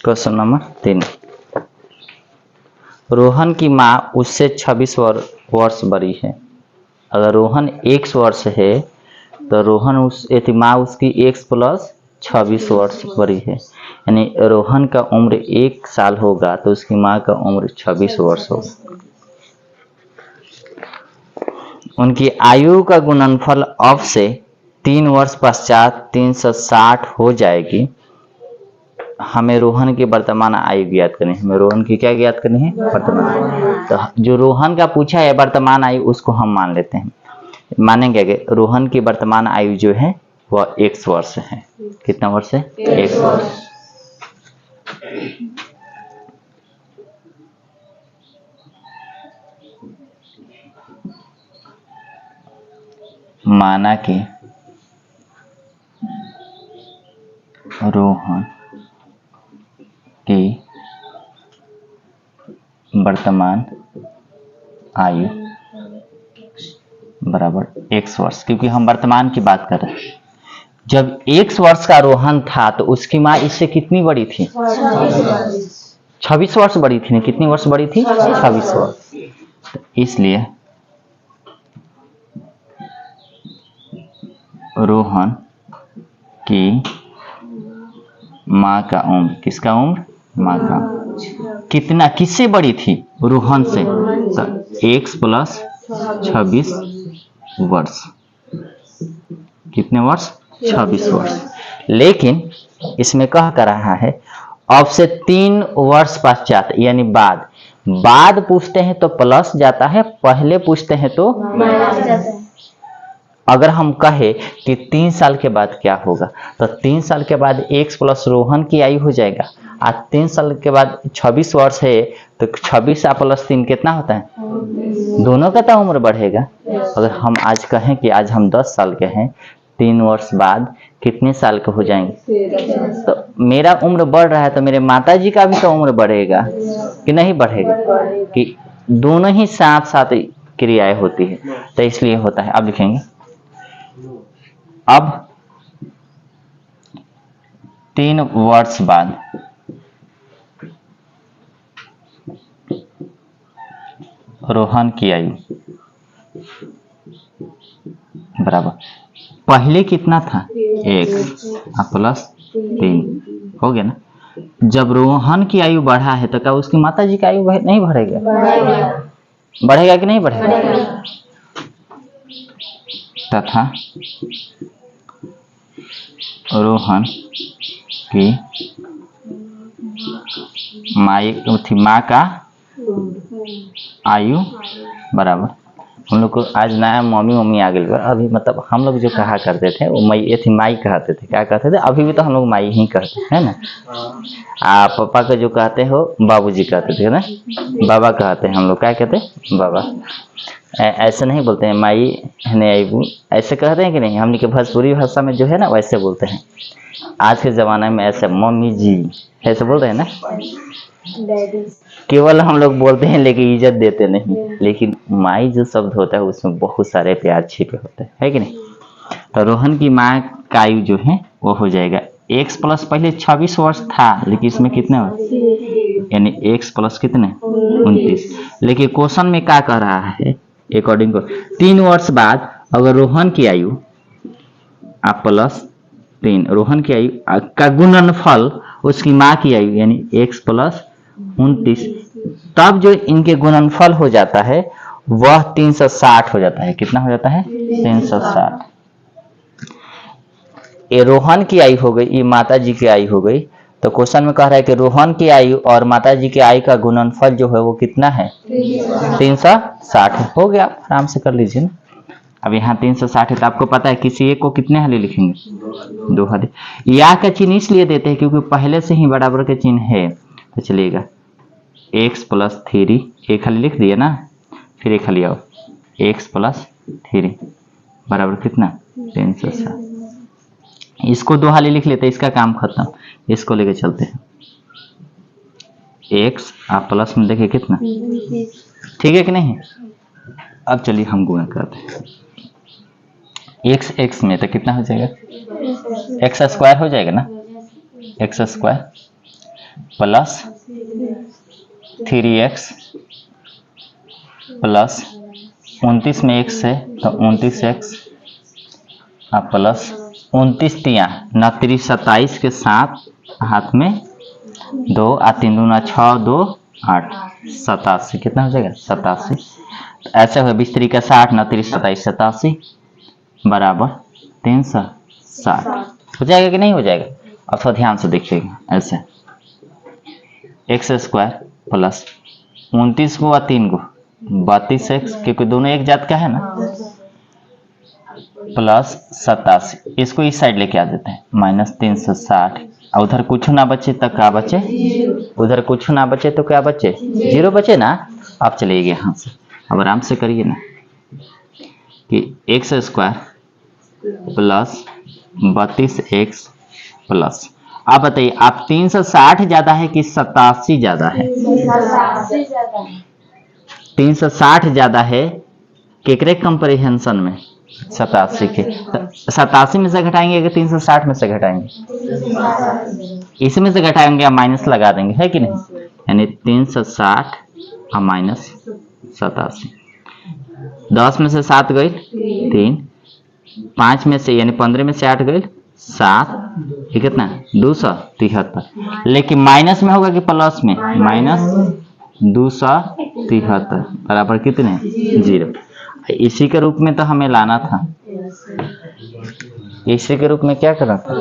Question number 3। Rohan की माँ उससे 26 वर्ष बड़ी है। अगर रोहन x वर्ष है तो रोहन माँ उसकी x प्लस 26 वर्ष बड़ी है, यानी रोहन का उम्र 1 साल होगा तो उसकी माँ का उम्र 26 वर्ष होगा। उनकी आयु का गुणनफल अब से 3 वर्ष पश्चात 360 हो जाएगी। हमें रोहन की वर्तमान आयु ज्ञात करनी है। हमें रोहन की क्या ज्ञात करनी है? वर्तमान। तो जो रोहन का पूछा है वर्तमान आयु, उसको हम मान लेते हैं। मानेंगे कि रोहन की वर्तमान आयु जो है वह 1 वर्ष है। कितना वर्ष है? 1 वर्ष। माना कि रोहन की वर्तमान आयु बराबर 1 वर्ष, क्योंकि हम वर्तमान की बात कर रहे हैं। जब 1 वर्ष का रोहन था तो उसकी माँ इससे कितनी बड़ी थी? 26 वर्ष बड़ी थी ना। कितनी वर्ष बड़ी थी? 26 वर्ष। तो इसलिए रोहन की माँ का उम्र, किसका उम्र? माँ का। कितना, किससे बड़ी थी? रोहन से। तो 1 प्लस 26 वर्ष। कितने वर्ष? 26 वर्ष। लेकिन इसमें कह कर रहा है अब से 3 वर्ष पश्चात, यानी बाद पूछते हैं तो प्लस जाता है, पहले पूछते हैं तो माइनस जाता है। अगर हम कहे कि 3 साल के बाद क्या होगा, तो 3 साल के बाद 1 प्लस रोहन की आयु हो जाएगा। आज 3 साल के बाद 26 वर्ष है तो 26 प्लस 3 कितना होता है? दोनों का तो उम्र बढ़ेगा। अगर हम आज कहें कि आज हम 10 साल के हैं, 3 वर्ष बाद कितने साल के हो जाएंगे? तो मेरा उम्र बढ़ रहा है तो मेरे माताजी का भी तो उम्र बढ़ेगा कि नहीं बढ़ेगा? कि दोनों ही साथ साथ क्रियाएं होती है, तो इसलिए होता है। अब लिखेंगे, अब 3 वर्ष बाद रोहन की आयु बराबर, पहले कितना था? 1 प्लस 3 हो गया ना। जब रोहन की आयु बढ़ा है तो क्या उसकी माताजी की आयु नहीं बढ़ेगा? बढ़ेगा कि नहीं बढ़ेगा? तथा रोहन की माँ का आयु बराबर, हम लोग को आज नया मम्मी आ गई। अभी मतलब हम लोग जो कहा करते थे वो माई कहते थे। क्या कहते थे? अभी भी तो हम लोग माई ही कहते हैं ना। आप पापा को जो कहते हो बाबूजी कहते थे ना, बाबा कहते हैं हम लोग। क्या कहते हैं? बाबा। ऐसे नहीं बोलते हैं माई है, ऐसे कहते हैं कि नहीं? हमने के भोजपुरी भाषा में जो है ना वैसे बोलते हैं। आज के ज़माने में ऐसे मम्मी जी ऐसे बोल रहे हैं ना, केवल हम लोग बोलते हैं लेकिन इज्जत देते नहीं। लेकिन माई जो शब्द होता है उसमें बहुत सारे प्यार छिपे होते हैं, है कि नहीं? तो रोहन की माँ का आयु जो है वो हो जाएगा 1 प्लस, पहले 26 वर्ष था लेकिन इसमें कितने हो, यानी 1 प्लस कितने? 29। लेकिन क्वेश्चन में क्या कह रहा है? अकॉर्डिंग टू 3 वर्ष बाद अगर रोहन की आयु प्लस 3, रोहन की आयु का गुणनफल उसकी माँ की आयु यानी 1 प्लस 29, तब जो इनके गुणनफल हो जाता है वह 360 हो जाता है। कितना हो जाता है? 360। ये रोहन की आयु हो गई, ये माता जी की आयु हो गई। तो क्वेश्चन में कह रहा है कि रोहन की आयु और माता जी की आयु का गुणनफल जो है वो कितना है? 360 हो गया। आराम से कर लीजिए ना। अब यहाँ 360 है तो आपको पता है किसी एक को कितने हले लिखेंगे? 2 हले। या का चिन्ह इसलिए देते हैं क्योंकि पहले से ही बराबर के चिन्ह है। तो चलिएगा x प्लस 3, एक हली लिख दिया ना, फिर एक हली आओ, x प्लस 3 बराबर कितना? 360। इसको 2 हाली लिख लेते, इसका काम खत्म। इसको लेके चलते हैं, x आप प्लस में देखिए कितना, ठीक है कि नहीं? अब चलिए हम गुणा करते हैं। x x में तो कितना हो जाएगा? x स्क्वायर हो जाएगा ना, x square. Plus 3x plus 29 में x है तो 29x प्लस 29 तिया 29 27 के साथ हाथ में 2 आ 3 दूना 6 2 8 87 कितना हो जाएगा 87। तो ऐसे हुए 20 तरीका 60 29 27 87 बराबर 360 हो जाएगा कि नहीं हो जाएगा। अब थोड़ा ध्यान से देखिएगा ऐसे एक्स स्क्वायर प्लस 29 को और 3 को 32x क्योंकि दोनों एक जात का है ना प्लस 87 इसको इस साइड लेके आ देते हैं माइनस 360 और उधर कुछ ना बचे तो क्या बचे उधर कुछ ना बचे तो क्या बचे 0 बचे ना। आप चलिए यहाँ से अब आराम से करिए ना कि x square plus 32x plus आप बताइए आप 360 ज्यादा है कि 87 ज्यादा है 360 ज्यादा है केकरे कंप्रीहेंशन में 87 के 87 में से घटाएंगे कि 360 में से घटाएंगे इसमें से घटाएंगे या माइनस लगा देंगे है कि नहीं यानी 360 और माइनस 87 10 में से 7 गई 3 5 में से यानी 15 में से 8 गई 7 ये कितना 273 लेकिन माइनस में होगा कि प्लस में माइनस 273 बराबर कितने 0। इसी के रूप में तो हमें लाना था इसी के रूप में क्या करना था